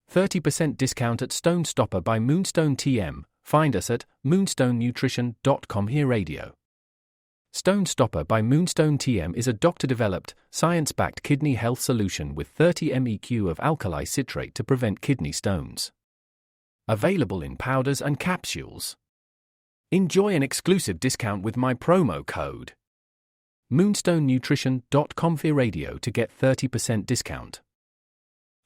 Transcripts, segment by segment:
30% discount at Stone Stopper by Moonstone TM. Find us at moonstonenutrition.com. Here Radio. Stone Stopper by Moonstone TM is a doctor-developed, science-backed kidney health solution with 30 MEq of alkali citrate to prevent kidney stones. Available in powders and capsules. Enjoy an exclusive discount with my promo code moonstonenutrition.com. Here Radio to get 30% discount.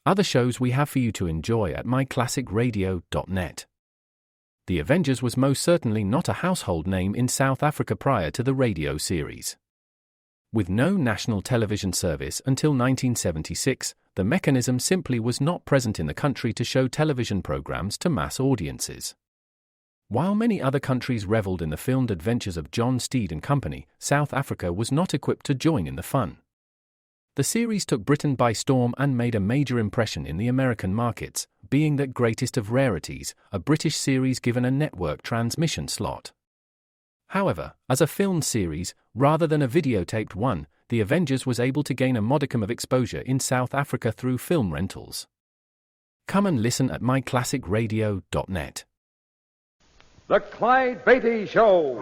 Other shows we have for you to enjoy at myclassicradio.net. The Avengers was most certainly not a household name in South Africa prior to the radio series. With no national television service until 1976, the mechanism simply was not present in the country to show television programs to mass audiences. While many other countries reveled in the filmed adventures of John Steed and company, South Africa was not equipped to join in the fun. The series took Britain by storm and made a major impression in the American markets, being that greatest of rarities, a British series given a network transmission slot. However, as a filmed series, rather than a videotaped one, The Avengers was able to gain a modicum of exposure in South Africa through film rentals. Come and listen at myclassicradio.net. The Clyde Beatty Show.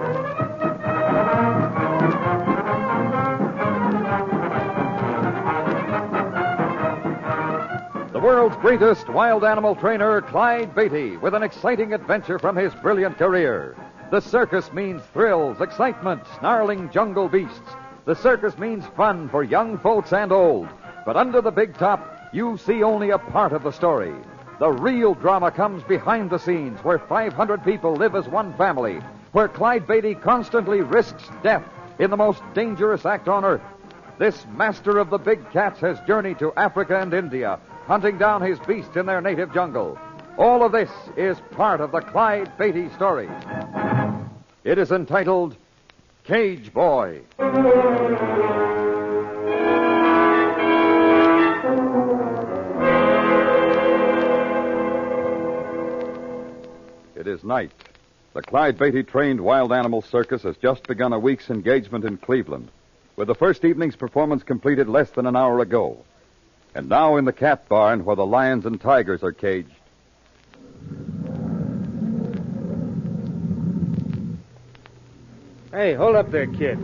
The world's greatest wild animal trainer, Clyde Beatty, with an exciting adventure from his brilliant career. The circus means thrills, excitement, snarling jungle beasts. The circus means fun for young folks and old. But under the big top, you see only a part of the story. The real drama comes behind the scenes, where 500 people live as one family, where Clyde Beatty constantly risks death in the most dangerous act on earth. This master of the big cats has journeyed to Africa and India, hunting down his beasts in their native jungle. All of this is part of the Clyde Beatty story. It is entitled Cage Boy. It is night. The Clyde Beatty trained wild animal circus has just begun a week's engagement in Cleveland, with the first evening's performance completed less than an hour ago. And now in the cat barn where the lions and tigers are caged. Hey, hold up there, kid.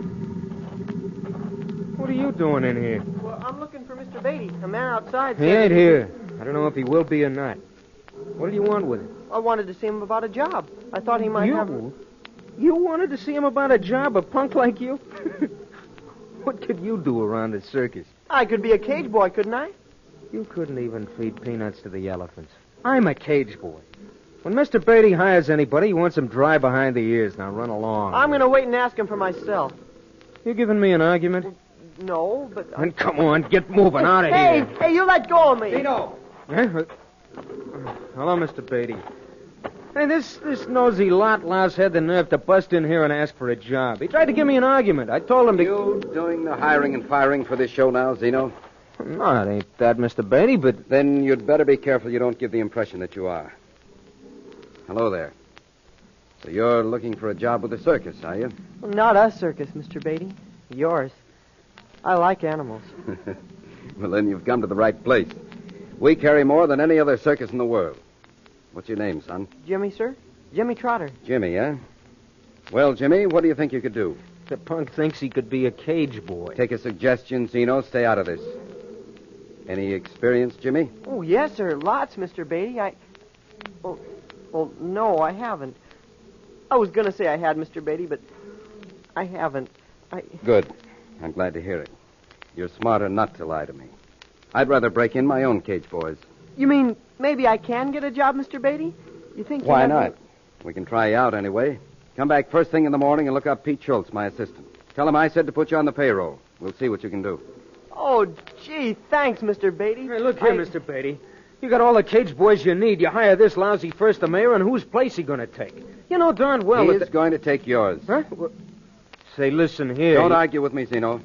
What are you doing in here? Well, I'm looking for Mr. Beatty. A man outside He ain't here. I don't know if he will be or not. What do you want with him? I wanted to see him about a job. I thought he might have... You wanted to see him about a job, a punk like you? What could you do around the circus? I could be a cage boy, couldn't I? You couldn't even feed peanuts to the elephants. I'm a cage boy. When Mr. Beatty hires anybody, he wants them dry behind the ears. Now run along. I'm going to wait and ask him for myself. You giving me an argument? No, but... Then come on, get moving out of here. Hey, you let go of me. Tito! Huh? Hello, Mr. Beatty. Hey, this nosy lot louse had the nerve to bust in here and ask for a job. He tried to give me an argument. I told him to... You doing the hiring and firing for this show now, Zeno? No, it ain't that, Mr. Beatty, but... Then you'd better be careful you don't give the impression that you are. Hello there. So you're looking for a job with the circus, are you? Well, not a circus, Mr. Beatty. Yours. I like animals. Well, then you've come to the right place. We carry more than any other circus in the world. What's your name, son? Jimmy, sir? Jimmy Trotter. Jimmy, eh? Well, Jimmy, what do you think you could do? The punk thinks he could be a cage boy. Take a suggestion, Zeno. Stay out of this. Any experience, Jimmy? Oh, yes, sir. Lots, Mr. Beatty. Well, no, I haven't. I was going to say I had, Mr. Beatty, but I haven't. Good. I'm glad to hear it. You're smarter not to lie to me. I'd rather break in my own cage boys. You mean maybe I can get a job, Mr. Beatty? You think... Why not? We can try you out anyway. Come back first thing in the morning and look up Pete Schultz, my assistant. Tell him I said to put you on the payroll. We'll see what you can do. Oh, gee, thanks, Mr. Beatty. Hey, look here, Mr. Beatty. You got all the cage boys you need. You hire this lousy first the mayor, and whose place he going to take? You know darn well... He's going to take yours. Huh? Say, listen here... Don't argue with me, Zeno.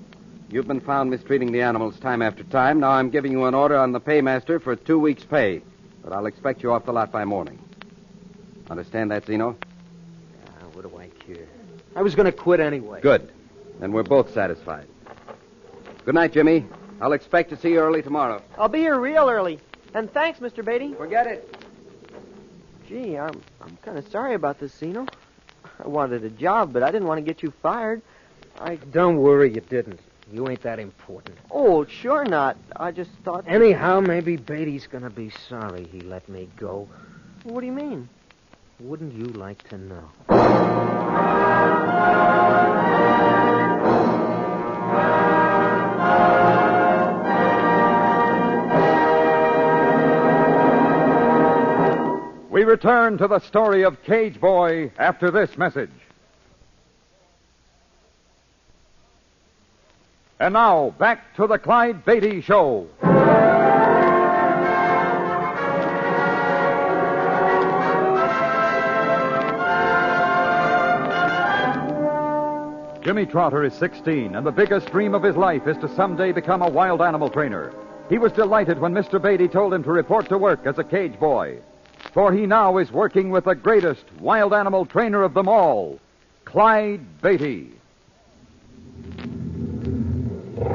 You've been found mistreating the animals time after time. Now I'm giving you an order on the paymaster for 2 weeks' pay. But I'll expect you off the lot by morning. Understand that, Zeno? What do I care? I was going to quit anyway. Good. Then we're both satisfied. Good night, Jimmy. I'll expect to see you early tomorrow. I'll be here real early. And thanks, Mr. Beatty. Forget it. Gee, I'm kind of sorry about this, Zeno. I wanted a job, but I didn't want to get you fired. Don't worry, you didn't. You ain't that important. Oh, sure not. I just thought... Anyhow, maybe Beatty's gonna be sorry he let me go. What do you mean? Wouldn't you like to know? We return to the story of Cage Boy after this message. And now, back to the Clyde Beatty Show. Jimmy Trotter is 16, and the biggest dream of his life is to someday become a wild animal trainer. He was delighted when Mr. Beatty told him to report to work as a cage boy. For he now is working with the greatest wild animal trainer of them all, Clyde Beatty.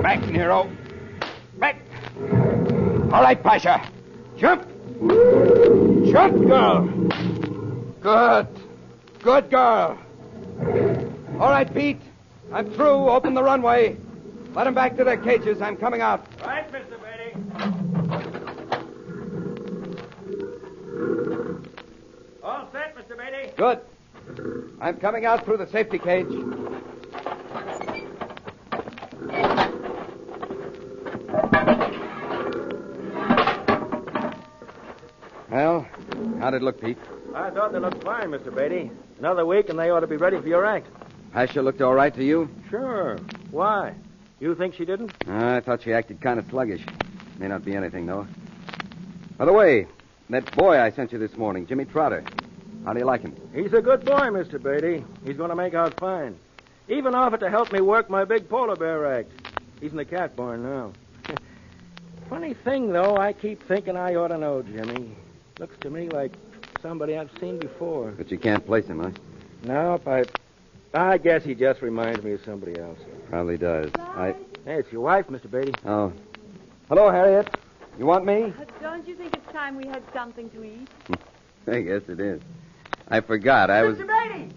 Back, Nero. Back. All right, Pasha. Jump. Jump, girl. Good. Good girl. All right, Pete. I'm through. Open the runway. Let them back to their cages. I'm coming out. Right, Mr. Beatty. All set, Mr. Beatty. Good. I'm coming out through the safety cage. Well, how'd it look, Pete? I thought they looked fine, Mr. Beatty. Another week and they ought to be ready for your act. Pasha looked all right to you? Sure. Why? You think she didn't? I thought she acted kind of sluggish. May not be anything, though. By the way, that boy I sent you this morning, Jimmy Trotter. How do you like him? He's a good boy, Mr. Beatty. He's going to make out fine. Even offered to help me work my big polar bear act. He's in the cat barn now. Funny thing, though, I keep thinking I ought to know Jimmy. Looks to me like somebody I've seen before. But you can't place him, huh? Nope, I guess he just reminds me of somebody else. Probably does. Hey, it's your wife, Mr. Beatty. Oh. Hello, Harriet. You want me? Don't you think it's time we had something to eat? I guess it is. I forgot. I was... Mr. Beatty!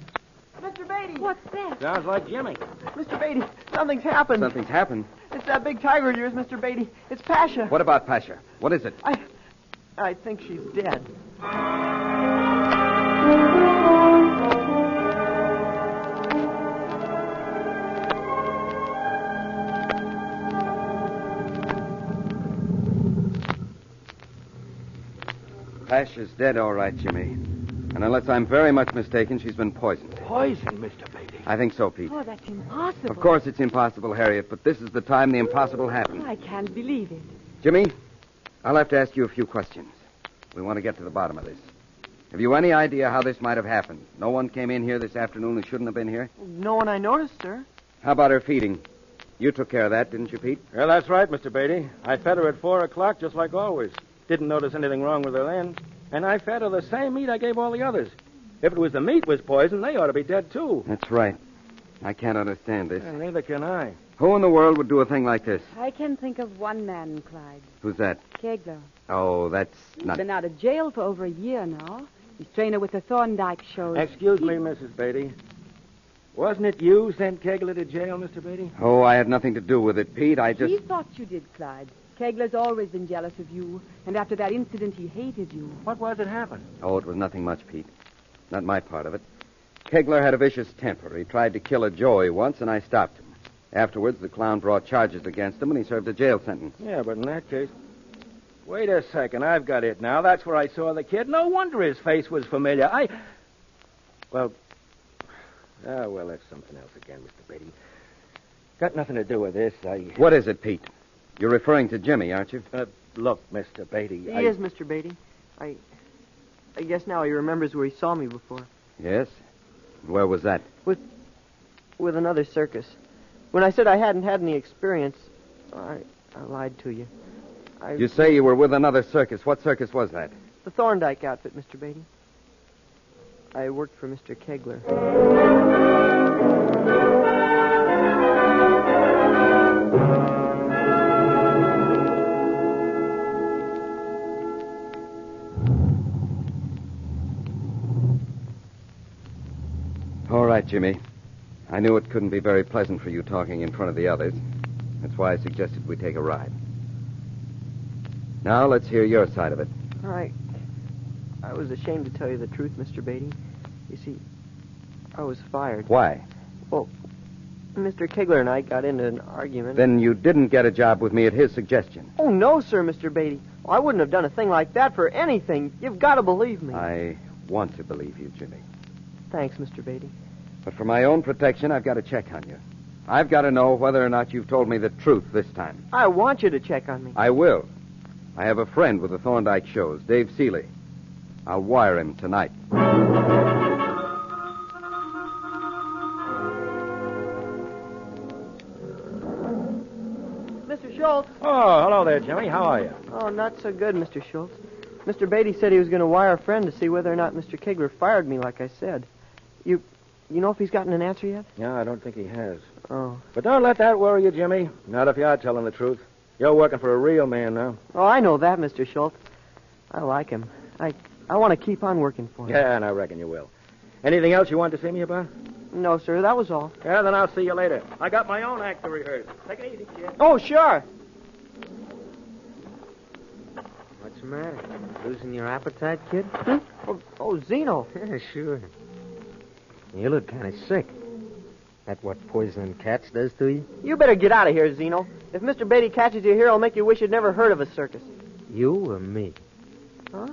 Mr. Beatty! What's that? Sounds like Jimmy. Mr. Beatty, something's happened. Something's happened. It's that big tiger of yours, Mr. Beatty. It's Pasha. What about Pasha? What is it? I think she's dead. Pasha's dead, all right, Jimmy. And unless I'm very much mistaken, she's been poisoned. Poison, Mr. Beatty. I think so, Pete. Oh, that's impossible. Of course it's impossible, Harriet, but this is the time the impossible happens. I can't believe it. Jimmy, I'll have to ask you a few questions. We want to get to the bottom of this. Have you any idea how this might have happened? No one came in here this afternoon who shouldn't have been here? No one I noticed, sir. How about her feeding? You took care of that, didn't you, Pete? Well, that's right, Mr. Beatty. I fed her at 4 o'clock, just like always. Didn't notice anything wrong with her then. And I fed her the same meat I gave all the others. If it was the meat was poisoned, they ought to be dead, too. That's right. I can't understand this. And neither can I. Who in the world would do a thing like this? I can think of one man, Clyde. Who's that? Kegler. Oh, that's He's not... been out of jail for over a year now. He's trainer with the Thorndike show. Excuse me, Mrs. Beatty. Wasn't it you sent Kegler to jail, Mr. Beatty? Oh, I had nothing to do with it, Pete. I just... He thought you did, Clyde. Kegler's always been jealous of you, and after that incident, he hated you. What was it happened? Oh, it was nothing much, Pete. Not my part of it. Kegler had a vicious temper. He tried to kill a Joey once, and I stopped him. Afterwards, the clown brought charges against him, and he served a jail sentence. Yeah, but in that case... Wait a second. I've got it now. That's where I saw the kid. No wonder his face was familiar. Well, that's something else again, Mr. Beatty. Got nothing to do with this. What is it, Pete? You're referring to Jimmy, aren't you? Look, Mr. Beatty. He is, Mr. Beatty. I guess now he remembers where he saw me before. Yes? Where was that? With another circus. When I said I hadn't had any experience, I lied to you. You say you were with another circus. What circus was that? The Thorndike outfit, Mr. Beatty. I worked for Mr. Kegler. right, Jimmy. I knew it couldn't be very pleasant for you talking in front of the others. That's why I suggested we take a ride. Now let's hear your side of it. I was ashamed to tell you the truth, Mr. Beatty. You see, I was fired. Why? Well, Mr. Kegler and I got into an argument. Then you didn't get a job with me at his suggestion. Oh, no, sir, Mr. Beatty. I wouldn't have done a thing like that for anything. You've got to believe me. I want to believe you, Jimmy. Thanks, Mr. Beatty. But for my own protection, I've got to check on you. I've got to know whether or not you've told me the truth this time. I want you to check on me. I will. I have a friend with the Thorndyke shows, Dave Seeley. I'll wire him tonight. Mr. Schultz. Oh, hello there, Jimmy. How are you? Oh, not so good, Mr. Schultz. Mr. Beatty said he was going to wire a friend to see whether or not Mr. Kegler fired me, like I said. You know if he's gotten an answer yet? Yeah, I don't think he has. Oh. But don't let that worry you, Jimmy. Not if you are telling the truth. You're working for a real man now. Oh, I know that, Mr. Schultz. I like him. I want to keep on working for him. Yeah, and I reckon you will. Anything else you want to see me about? No, sir, that was all. Yeah, then I'll see you later. I got my own act to rehearse. Take it easy, kid. Oh, sure. What's the matter? Losing your appetite, kid? Oh, Zeno. Yeah, sure. You look kind of sick. That what poisoning cats does to you? You better get out of here, Zeno. If Mr. Beatty catches you here, he'll make you wish you'd never heard of a circus. You or me? Huh?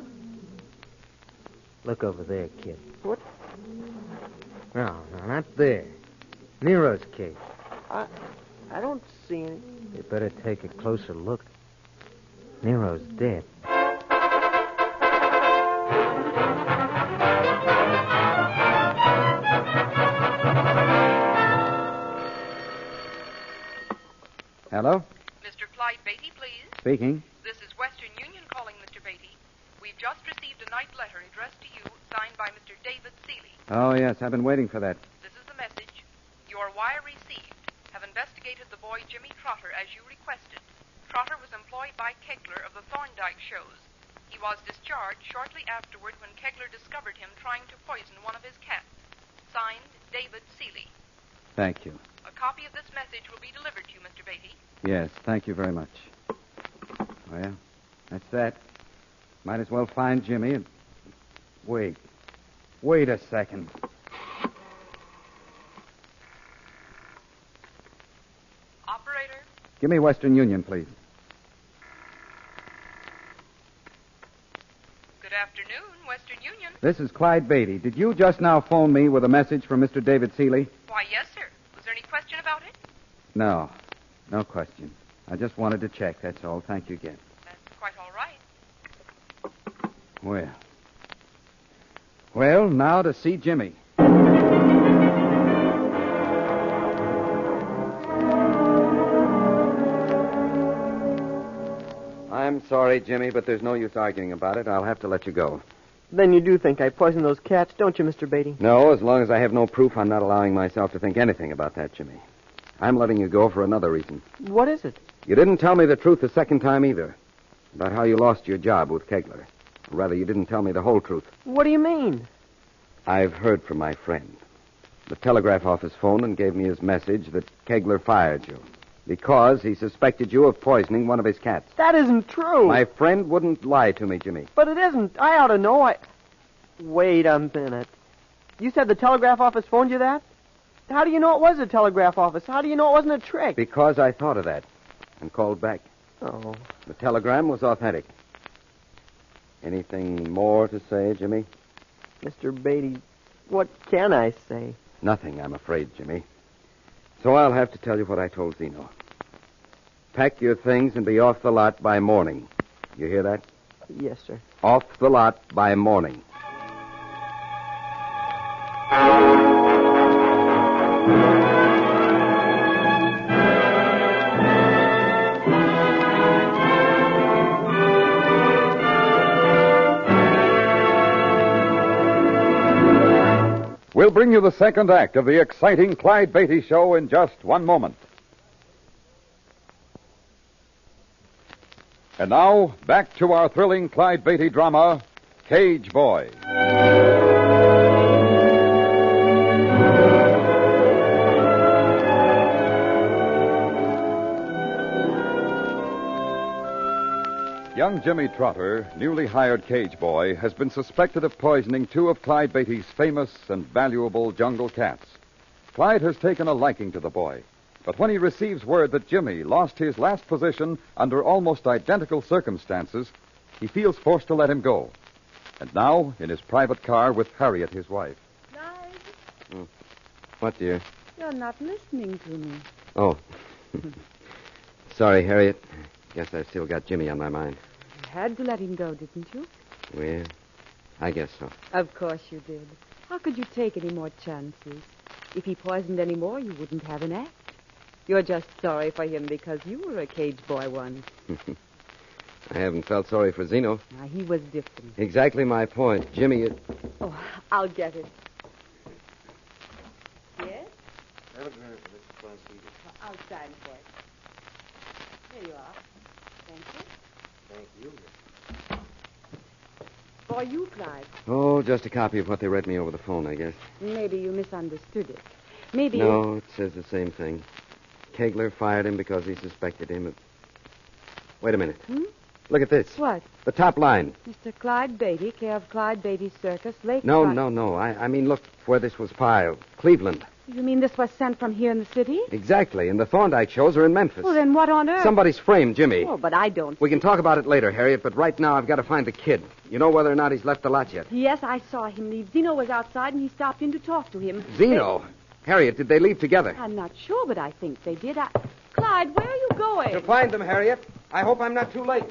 Look over there, kid. What? No, not there. Nero's cage. I don't see any. You better take a closer look. Nero's dead. Hello? Mr. Clyde Beatty, please. Speaking. This is Western Union calling, Mr. Beatty. We've just received a night letter addressed to you, signed by Mr. David Seeley. Oh, yes, I've been waiting for that. This is the message. Your wire received. Have investigated the boy Jimmy Trotter as you requested. Trotter was employed by Kegler of the Thorndyke shows. He was discharged shortly afterward when Kegler discovered him trying to poison one of his cats. Signed, David Seeley. Thank you. A copy of this message will be delivered to you, Mr. Beatty. Yes, thank you very much. Well, that's that. Might as well find Jimmy and... Wait a second. Operator? Give me Western Union, please. Good afternoon, Western Union. This is Clyde Beatty. Did you just now phone me with a message from Mr. David Seeley? Why, yes, sir. Was there any question about it? No question. I just wanted to check, that's all. Thank you again. That's quite all right. Well, now to see Jimmy. I'm sorry, Jimmy, but there's no use arguing about it. I'll have to let you go. Then you do think I poisoned those cats, don't you, Mr. Beatty? No, as long as I have no proof, I'm not allowing myself to think anything about that, Jimmy. I'm letting you go for another reason. What is it? You didn't tell me the truth the second time either. About how you lost your job with Kegler. Or rather, you didn't tell me the whole truth. What do you mean? I've heard from my friend. The telegraph office phoned and gave me his message that Kegler fired you. Because he suspected you of poisoning one of his cats. That isn't true. My friend wouldn't lie to me, Jimmy. But it isn't. I ought to know. Wait a minute. You said the telegraph office phoned you that? How do you know it was a telegraph office? How do you know it wasn't a trick? Because I thought of that and called back. Oh. The telegram was authentic. Anything more to say, Jimmy? Mr. Beatty, what can I say? Nothing, I'm afraid, Jimmy. So I'll have to tell you what I told Zeno. Pack your things and be off the lot by morning. You hear that? Yes, sir. Off the lot by morning. We'll bring you the second act of the exciting Clyde Beatty Show in just one moment. And now, back to our thrilling Clyde Beatty drama, Cage Boy. Young Jimmy Trotter, newly hired cage boy, has been suspected of poisoning two of Clyde Beatty's famous and valuable jungle cats. Clyde has taken a liking to the boy, but when he receives word that Jimmy lost his last position under almost identical circumstances, he feels forced to let him go. And now, in his private car with Harriet, his wife. Clyde, What, dear? you're not listening to me. Oh. Sorry, Harriet. Guess I've still got Jimmy on my mind. You had to let him go, didn't you? Well, I guess so. Of course you did. How could you take any more chances? If he poisoned any more, you wouldn't have an act. You're just sorry for him because you were a cage boy once. I haven't felt sorry for Zeno. Now, he was different. Exactly my point. Jimmy is... Oh, I'll get it. Yes? I'll sign for it. There you are. Thank you. Thank you. For you, Clyde. Oh, just a copy of what they read me over the phone, I guess. Maybe you misunderstood it. Maybe No, it says the same thing. Kegler fired him because he suspected him of... Wait a minute. Look at this. What? The top line. Mr. Clyde Beatty, care of Clyde Beatty Circus, Lake... No. I mean, look where this was filed. Cleveland. You mean this was sent from here in the city? Exactly, and the Thorndike shows are in Memphis. Well, then what on earth? Somebody's framed Jimmy. Oh, but I don't... We can talk about it later, Harriet, but right now I've got to find the kid. You know whether or not he's left the lot yet? Yes, I saw him leave. Zeno was outside, and he stopped in to talk to him. Zeno? Harriet, did they leave together? I'm not sure, but I think they did. Clyde, where are you going? To find them, Harriet. I hope I'm not too late.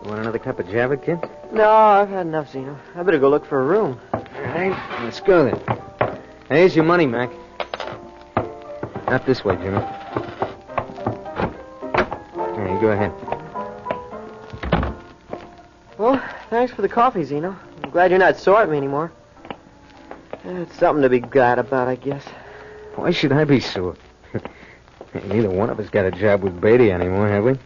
You want another cup of Java, kid? No, I've had enough, Zeno. I better go look for a room. All right, let's go then. Here's your money, Mac. Not this way, Jimmy. Here, you go ahead. Well, thanks for the coffee, Zeno. I'm glad you're not sore at me anymore. It's something to be glad about, I guess. Why should I be sore? Neither one of us got a job with Beatty anymore, have we?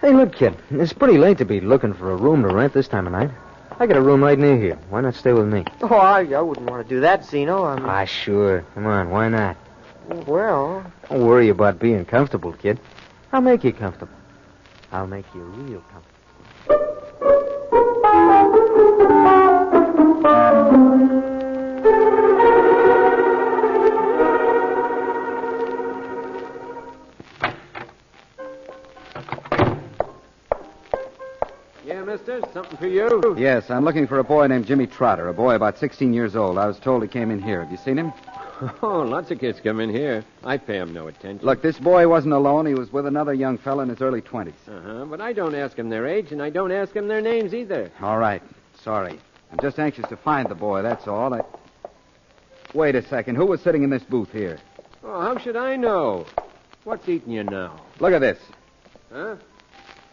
Hey, look, kid. It's pretty late to be looking for a room to rent this time of night. I got a room right near here. Why not stay with me? Oh, I wouldn't want to do that, Zeno. Sure. Come on, why not? Well... Don't worry about being comfortable, kid. I'll make you comfortable. I'll make you real comfortable. Yeah, mister, something for you? Yes, I'm looking for a boy named Jimmy Trotter, a boy about 16 years old. I was told he came in here. Have you seen him? Oh, lots of kids come in here. I pay them no attention. Look, this boy wasn't alone. He was with another young fella in his early 20s. But I don't ask them their age, and I don't ask them their names either. All right. Sorry. I'm just anxious to find the boy, that's all. Wait a second. Who was sitting in this booth here? Oh, how should I know? What's eating you now? Look at this. Huh?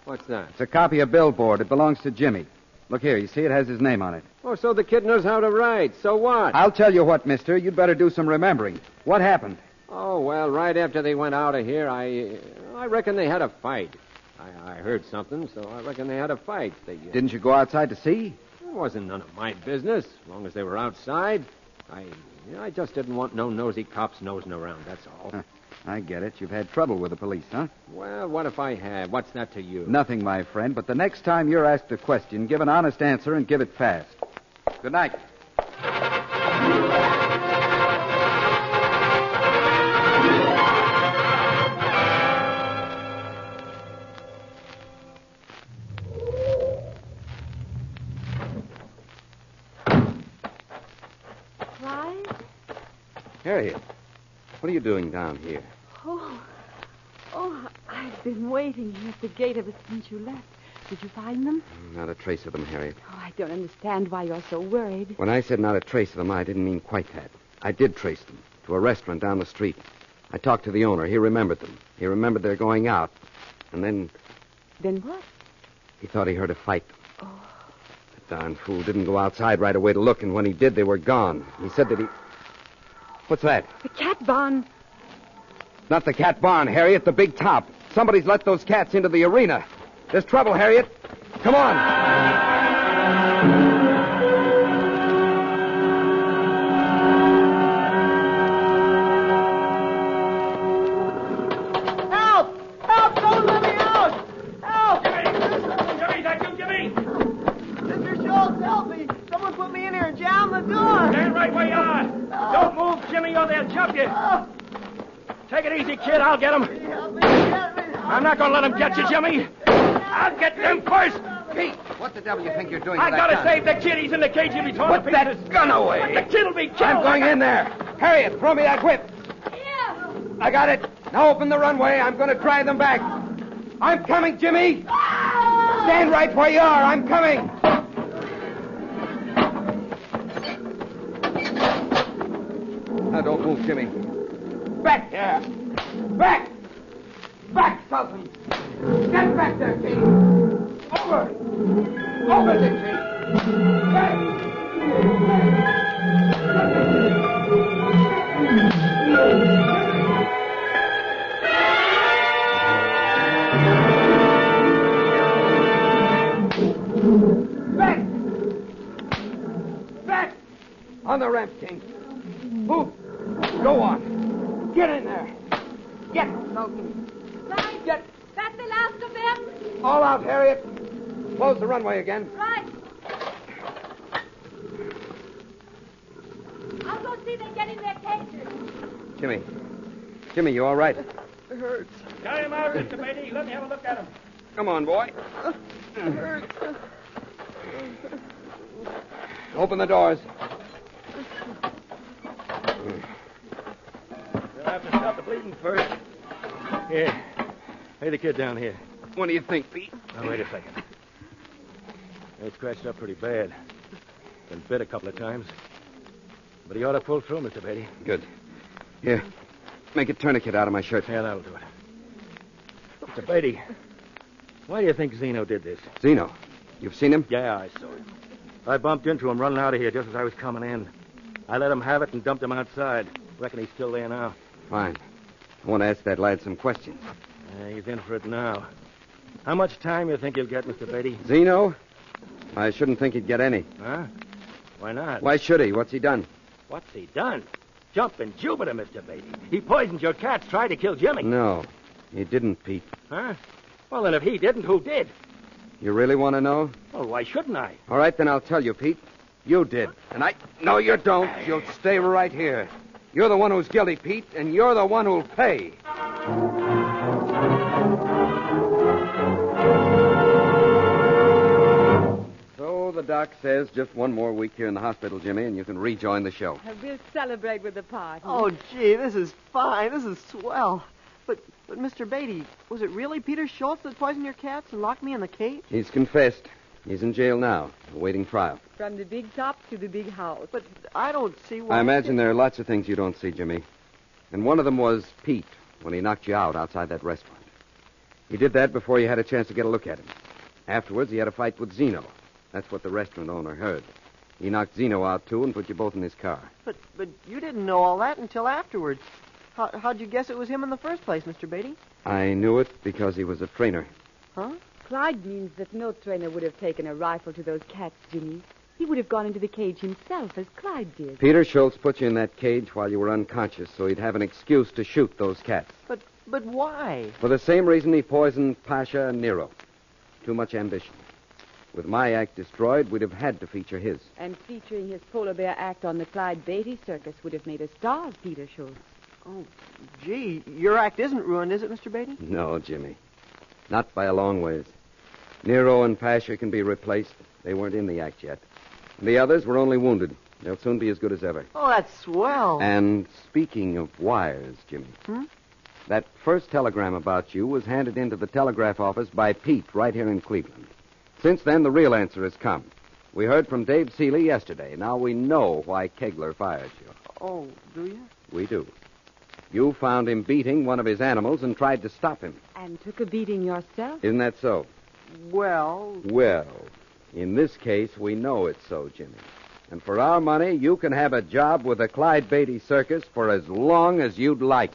What's that? It's a copy of Billboard. It belongs to Jimmy. Look here. You see it has his name on it. Oh, so the kid knows how to write. So what? I'll tell you what, mister. You'd better do some remembering. What happened? Oh, well, right after they went out of here, I reckon they had a fight. I heard something, so I reckon they had a fight. Didn't you go outside to see? It wasn't none of my business, as long as they were outside. I just didn't want no nosy cops nosing around, that's all. I get it. You've had trouble with the police, huh? Well, what if I have? What's that to you? Nothing, my friend, but the next time you're asked a question, give an honest answer and give it fast. Good night. Clyde? Harriet, what are you doing down here? Oh, I've been waiting here at the gate ever since you left. Did you find them? Not a trace of them, Harriet. Oh, I don't understand why you're so worried. When I said not a trace of them, I didn't mean quite that. I did trace them to a restaurant down the street. I talked to the owner. He remembered them. He remembered their going out. And then... Then what? He thought he heard a fight. Oh. The darn fool didn't go outside right away to look, and when he did, they were gone. He said that he... What's that? The cat barn. Not the cat barn, Harriet, the big top. Somebody's let those cats into the arena. There's trouble, Harriet. Come on. Help! Help! Don't let me out! Help! Jimmy, is that you, Jimmy? Mr. Schultz, help me! Someone put me in here and jammed the door! Stand right where you are. Don't move, Jimmy, or they'll jump you. Take it easy, kid. I'll get him. Help me! Help me! I'm not going to let him get you, Jimmy. I'll get them first. Pete, what the devil you think you're doing I with that gotta gun? save the kid. He's in the cage. He'll be torn to Put pieces. that gun away. The kid will be killed. I'm going in there. Harriet, throw me that whip. I got it. Now open the runway. I'm going to drive them back. I'm coming, Jimmy. Stand right where you are. I'm coming. Now don't move, Jimmy. Back there. Back. Back, Sultan. Get back there, Pete. Over. Over there, Pete. Back. Back. Back. On the ramp, King. Move. Go on. Get in there. Get, Sultan. Right. Get. That's the last of them. All out, Harriet. Close the runway again. Right. I'll go see they get in their cages. Jimmy. Jimmy, you all right? It hurts. Carry him out, Mr. Beatty. Let me have a look at him. Come on, boy. It hurts. Open the doors. We'll have to stop the bleeding first. Here. Lay the kid down here. What do you think, Pete? Now, wait a second. He's scratched up pretty bad. Been bit a couple of times. But he ought to pull through, Mr. Beatty. Good. Here. Make a tourniquet out of my shirt. Yeah, that'll do it. Mr. Beatty, why do you think Zeno did this? Zeno. You've seen him? Yeah, I saw him. I bumped into him running out of here just as I was coming in. I let him have it and dumped him outside. Reckon he's still there now. Fine. I want to ask that lad some questions. He's in for it now. How much time you think he'll get, Mr. Beatty? Zeno? I shouldn't think he'd get any. Huh? Why not? Why should he? What's he done? What's he done? Jumping Jupiter, Mr. Beatty. He poisoned your cats, tried to kill Jimmy. No. He didn't, Pete. Huh? Well, then if he didn't, who did? You really want to know? Well, why shouldn't I? All right, then I'll tell you, Pete. You did. And I... No, you don't. You'll stay right here. You're the one who's guilty, Pete, and you're the one who'll pay. So the doc says just one more week here in the hospital, Jimmy, and you can rejoin the show. We'll celebrate with the party. Oh, gee, this is fine. This is swell. But Mr. Beatty, was it really Peter Schultz that poisoned your cats and locked me in the cage? He's confessed. He's in jail now, awaiting trial. From the big top to the big house. But I don't see why... I imagine there are lots of things you don't see, Jimmy. And one of them was Pete, when he knocked you out outside that restaurant. He did that before you had a chance to get a look at him. Afterwards, he had a fight with Zeno. That's what the restaurant owner heard. He knocked Zeno out, too, and put you both in his car. But you didn't know all that until afterwards. How'd you guess it was him in the first place, Mr. Beatty? I knew it because he was a trainer. Huh? Clyde means that no trainer would have taken a rifle to those cats, Jimmy. He would have gone into the cage himself, as Clyde did. Peter Schultz put you in that cage while you were unconscious, so he'd have an excuse to shoot those cats. But why? For the same reason he poisoned Pasha and Nero. Too much ambition. With my act destroyed, we'd have had to feature his. And featuring his polar bear act on the Clyde Beatty circus would have made a star of Peter Schultz. Oh, gee, your act isn't ruined, is it, Mr. Beatty? No, Jimmy. Not by a long ways. Nero and Pasha can be replaced. They weren't in the act yet. And the others were only wounded. They'll soon be as good as ever. Oh, that's swell. And speaking of wires, Jimmy, that first telegram about you was handed into the telegraph office by Pete right here in Cleveland. Since then, the real answer has come. We heard from Dave Seeley yesterday. Now we know why Kegler fired you. Oh, do you? We do. You found him beating one of his animals and tried to stop him. And took a beating yourself. Isn't that so? Well... Well, in this case, we know it's so, Jimmy. And for our money, you can have a job with the Clyde Beatty Circus for as long as you'd like.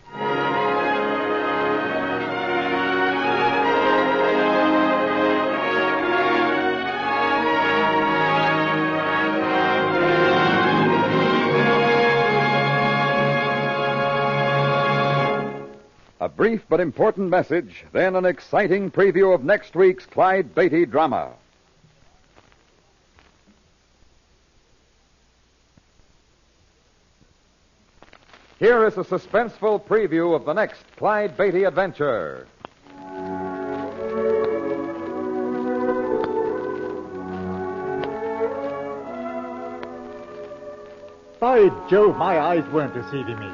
brief but important message, then an exciting preview of next week's Clyde Beatty drama. Here is a suspenseful preview of the next Clyde Beatty adventure. By Jove, my eyes weren't deceiving me.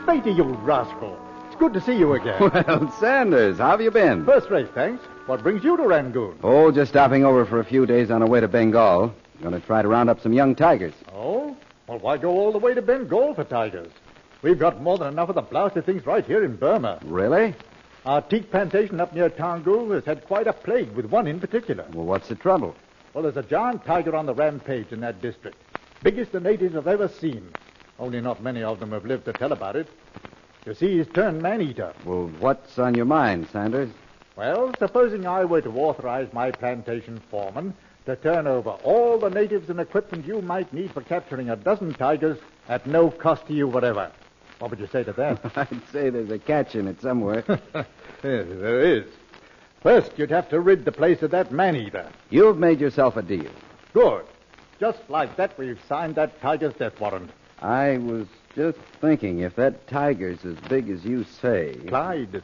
Beatty, you rascal. It's good to see you again. Well, Sanders, how have you been? First rate, thanks. What brings you to Rangoon? Oh, just stopping over for a few days on our way to Bengal. Going to try to round up some young tigers. Oh? Well, why go all the way to Bengal for tigers? We've got more than enough of the blasted things right here in Burma. Really? Our teak plantation up near Tangul has had quite a plague with one in particular. Well, what's the trouble? Well, there's a giant tiger on the rampage in that district. Biggest the natives have ever seen. Only not many of them have lived to tell about it. You see, he's turned man-eater. Well, what's on your mind, Sanders? Well, supposing I were to authorize my plantation foreman to turn over all the natives and equipment you might need for capturing a dozen tigers at no cost to you whatever. What would you say to that? I'd say there's a catch in it somewhere. Yes, there is. First, you'd have to rid the place of that man-eater. You've made yourself a deal. Good. Just like that, we've signed that tiger's death warrant. I was just thinking, if that tiger's as big as you say... Clyde,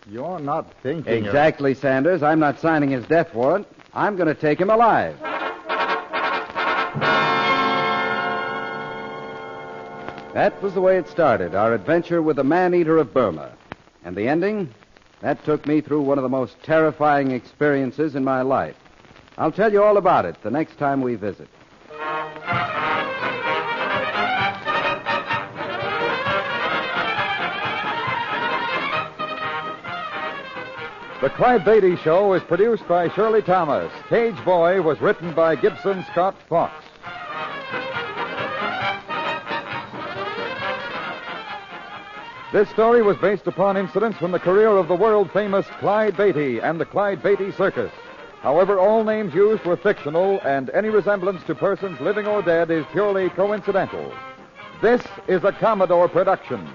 you're not thinking Exactly, Sanders. I'm not signing his death warrant. I'm going to take him alive. That was the way it started, our adventure with the man-eater of Burma. And the ending? That took me through one of the most terrifying experiences in my life. I'll tell you all about it the next time we visit. The Clyde Beatty Show is produced by Shirley Thomas. Cage Boy was written by Gibson Scott Fox. This story was based upon incidents from the career of the world-famous Clyde Beatty and the Clyde Beatty Circus. However, all names used were fictional, and any resemblance to persons living or dead is purely coincidental. This is a Commodore production.